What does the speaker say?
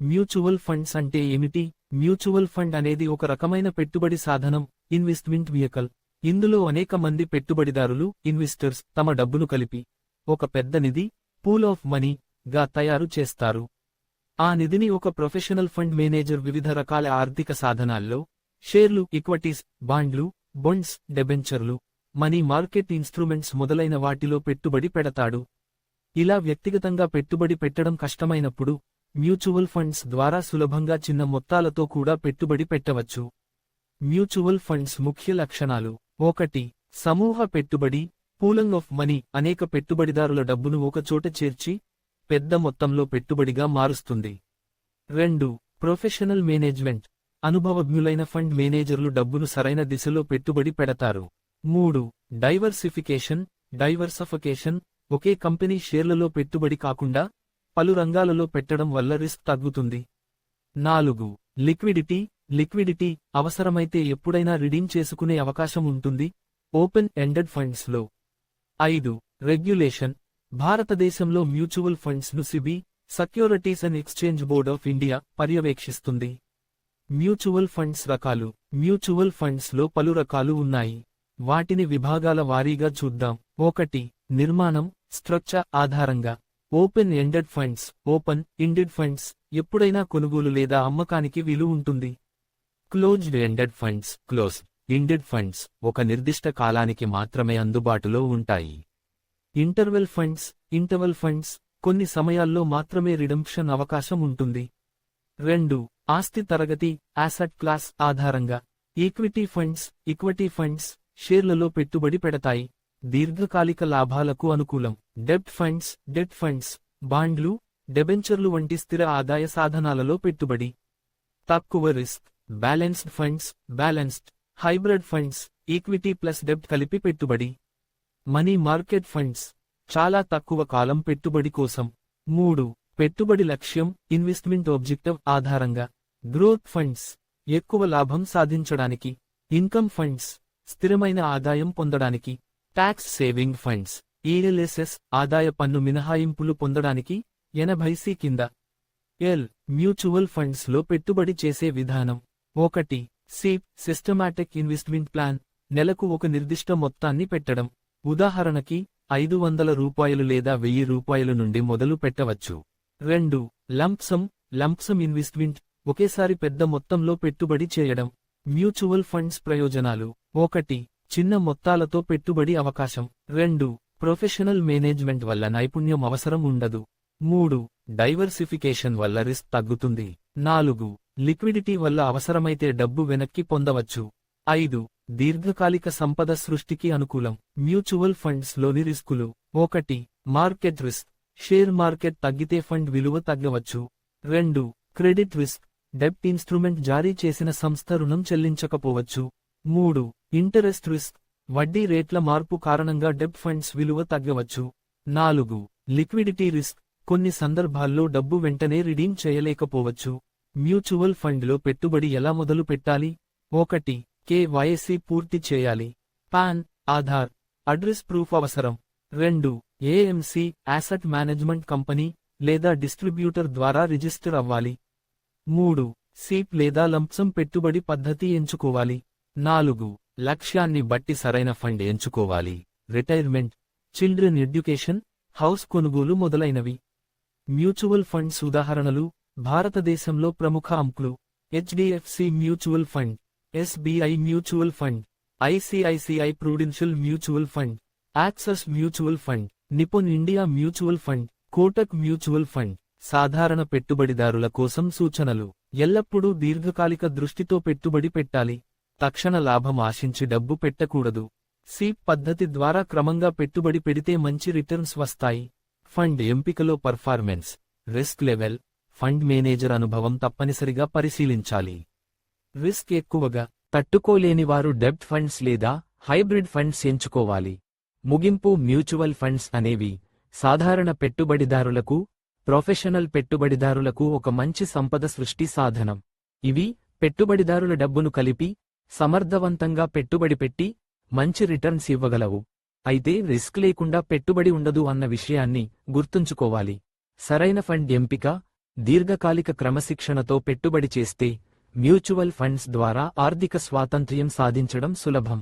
Mutual funds అంటే ఏమిటి? Mutual fund అనేది ఒక రకమైన పెట్టుబడి సాధనం, ఇన్వెస్ట్మెంట్ వెహికల్. ఇందులో అనేక మంది పెట్టుబడిదారులు, ఇన్వెస్టర్స్ తమ డబ్బును కలిపి ఒక పెద్ద నిధి, పూల్ ఆఫ్ మనీ గా తయారు చేస్తారు. ఆ నిధిని ఒక ప్రొఫెషనల్ ఫండ్ మేనేజర్ వివిధ రకాల ఆర్థిక సాధనాల్లో షేర్లు, ఈక్విటీస్, బాండ్లు, బాండ్స్, డెబెంచర్లు, మనీ మార్కెట్ ఇన్స్ట్రుమెంట్స్ మొదలైన వాటిలో పెట్టుబడి పెడతాడు. ఇలా వ్యక్తిగతంగా పెట్టుబడి పెట్టడం కష్టమైనప్పుడు మ్యూచువల్ ఫండ్స్ ద్వారా సులభంగా చిన్న మొత్తాలతో కూడా పెట్టుబడి పెట్టవచ్చు. మ్యూచువల్ ఫండ్స్ ముఖ్య లక్షణాలు: 1. సమూహ పెట్టుబడి, పూలింగ్ ఆఫ్ మనీ అనేక పెట్టుబడిదారుల డబ్బును ఒకచోట చేర్చి పెద్ద మొత్తంలో పెట్టుబడిగా మారుస్తుంది. 2. ప్రొఫెషనల్ మేనేజ్మెంట్ అనుభవజ్ఞులైన ఫండ్ మేనేజర్లు డబ్బును సరైన దిశలో పెట్టుబడి పెడతారు. 3. డైవర్సిఫికేషన్ ఒకే కంపెనీ షేర్లలో పెట్టుబడి కాకుండా పలు రంగాలలో పెట్టడం వల్ల రిస్క్ తగ్గుతుంది. 4. లిక్విడిటీ అవసరమైతే ఎప్పుడైనా రిడీమ్ చేసుకునే అవకాశం ఉంటుంది, ఓపెన్ ఎండెడ్ ఫండ్స్లో. 5. రెగ్యులేషన్ భారతదేశంలో మ్యూచువల్ ఫండ్స్ ను SEBI, securities and exchange board of India పర్యవేక్షిస్తుంది. మ్యూచువల్ ఫండ్స్ రకాలు: మ్యూచువల్ ఫండ్స్ లో పలు రకాలు ఉన్నాయి. వాటిని విభాగాల వారీగా చూద్దాం. 1. నిర్మాణం, స్ట్రక్చర్ ఆధారంగా. Open ended funds, open ended funds ఎప్పుడైనా కొనుగోలు లేదా అమ్మకానికి వీలు ఉంటుంది. Closed ended funds, closed ended funds ఒక నిర్దిష్ట కాలానికి మాత్రమే అందుబాటులో ఉంటాయి. ఇంటర్వెల్ ఫండ్స్ కొన్ని సమయాల్లో మాత్రమే రిడెంప్షన్ అవకాశం ఉంటుంది. 2. ఆస్తి తరగతి, అసెట్ క్లాస్ ఆధారంగా. ఈక్విటీ ఫండ్స్ షేర్లలో పెట్టుబడి పెడతాయి, దీర్ఘకాలిక లాభాలకు అనుకూలం. డెట్ ఫండ్స్ బాండ్లు, డెబెంచర్లు వంటి స్థిర ఆదాయ సాధనాలలో పెట్టుబడి. తక్కువ risk, balanced hybrid funds equity plus డెబ్ట్ కలిపి పెట్టుబడి. మనీ మార్కెట్ ఫండ్స్ చాలా తక్కువ కాలం పెట్టుబడి కోసం. 3. పెట్టుబడి లక్ష్యం, ఇన్వెస్ట్మెంట్ ఆబ్జెక్టివ్ ఆధారంగా. గ్రోత్ ఫండ్స్ ఎక్కువ లాభం సాధించడానికి. ఇన్కమ్ ఫండ్స్ స్థిరమైన ఆదాయం పొందడానికి. ట్యాక్స్ సేవింగ్ ఫండ్స్ ఈఎల్ఎస్ఎస్ ఆదాయ పన్ను మినహాయింపులు పొందడానికి. 80C కింద. మ్యూచువల్ ఫండ్స్ లో పెట్టుబడి చేసే విధానం. 1. సిప్ సిస్టమాటిక్ ఇన్వెస్ట్మెంట్ ప్లాన్ నెలకు ఒక నిర్దిష్ట మొత్తాన్ని పెట్టడం. ఉదాహరణకి ₹500 లేదా ₹1000 నుండి మొదలు పెట్టవచ్చు. 2. లంప్సమ్ ఇన్వెస్ట్మెంట్ ఒకేసారి పెద్ద మొత్తంలో పెట్టుబడి చేయడం. మ్యూచువల్ ఫండ్స్ ప్రయోజనాలు: 1. చిన్న మొత్తాలతో పెట్టుబడి అవకాశం. 2. ప్రొఫెషనల్ మేనేజ్మెంట్ వల్ల నైపుణ్యం అవసరం ఉండదు. 3. డైవర్సిఫికేషన్ వల్ల రిస్క్ తగ్గుతుంది. 4. లిక్విడిటీ వల్ల అవసరమైతే డబ్బు వెనక్కి పొందవచ్చు. 5. దీర్ఘకాలిక సంపద సృష్టికి అనుకూలం. మ్యూచువల్ ఫండ్స్ లోని రిస్కులు: 1. మార్కెట్ రిస్క్ షేర్ మార్కెట్ తగ్గితే ఫండ్ విలువ తగ్గవచ్చు. 2. క్రెడిట్ రిస్క్ డెబ్ట్ ఇన్స్ట్రుమెంట్ జారీ చేసిన సంస్థ రుణం చెల్లించకపోవచ్చు. 3. ఇంటరెస్ట్ రిస్క్ వడ్డీ రేట్ల మార్పు కారణంగా డెబ్ట్ ఫండ్స్ విలువ తగ్గవచ్చు. 4. లిక్విడిటీ రిస్క్ కొన్ని సందర్భాల్లో డబ్బు వెంటనే రిడీమ్ చేయలేకపోవచ్చు. మ్యూచువల్ ఫండ్లో పెట్టుబడి ఎలా మొదలు పెట్టాలి? 1. KYC పూర్తి చేయాలి. పాన్, ఆధార్, అడ్రస్ ప్రూఫ్ అవసరం. 2. AMC అసెట్ మేనేజ్మెంట్ కంపెనీ లేదా డిస్ట్రిబ్యూటర్ ద్వారా రిజిస్టర్ అవ్వాలి. 3. సిప్ లేదా లంప్సమ్ పెట్టుబడి పద్ధతి ఎంచుకోవాలి. 4. లక్ష్యాన్ని బట్టి సరైన ఫండ్ ఎంచుకోవాలి. రిటైర్మెంట్, చిల్డ్రన్ ఎడ్యుకేషన్, హౌస్ కొనుగోలు మొదలైనవి. మ్యూచువల్ ఫండ్స్ ఉదాహరణలు: భారతదేశంలో ప్రముఖ అంకులు: HDFC mutual fund, SBI mutual fund, ICICI Prudential mutual fund, Axis mutual fund, Nippon India mutual fund, Kotak mutual fund. సాధారణ పెట్టుబడిదారుల కోసం సూచనలు: ఎల్లప్పుడూ దీర్ఘకాలిక దృష్టితో పెట్టుబడి పెట్టాలి. తక్షణ లాభం ఆశించి డబ్బు పెట్టకూడదు. సిప్ పద్ధతి ద్వారా క్రమంగా పెట్టుబడి పెడితే మంచి రిటర్న్స్ వస్తాయి. ఫండ్ ఎంపికలో performance, risk level, fund manager అనుభవం తప్పనిసరిగా పరిశీలించాలి. రిస్క్ ఎక్కువగా తట్టుకోలేని వారు డెబ్ట్ ఫండ్స్ లేదా హైబ్రిడ్ ఫండ్స్ ఎంచుకోవాలి. ముగింపు: మ్యూచువల్ ఫండ్స్ అనేవి సాధారణ పెట్టుబడిదారులకు, ప్రొఫెషనల్ పెట్టుబడిదారులకు ఒక మంచి సంపద సృష్టి సాధనం. ఇవి పెట్టుబడిదారుల డబ్బును కలిపి సమర్థవంతంగా పెట్టుబడి పెట్టి మంచి రిటర్న్స్ ఇవ్వగలవు. అయితే రిస్క్ లేకుండా పెట్టుబడి ఉండదు అన్న విషయాన్ని గుర్తుంచుకోవాలి. సరైన ఫండ్ ఎంపిక, దీర్ఘకాలిక క్రమశిక్షణతో పెట్టుబడి చేస్తే మ్యూచువల్ ఫండ్స్ ద్వారా ఆర్థిక స్వాతంత్ర్యం సాధించడం సులభం.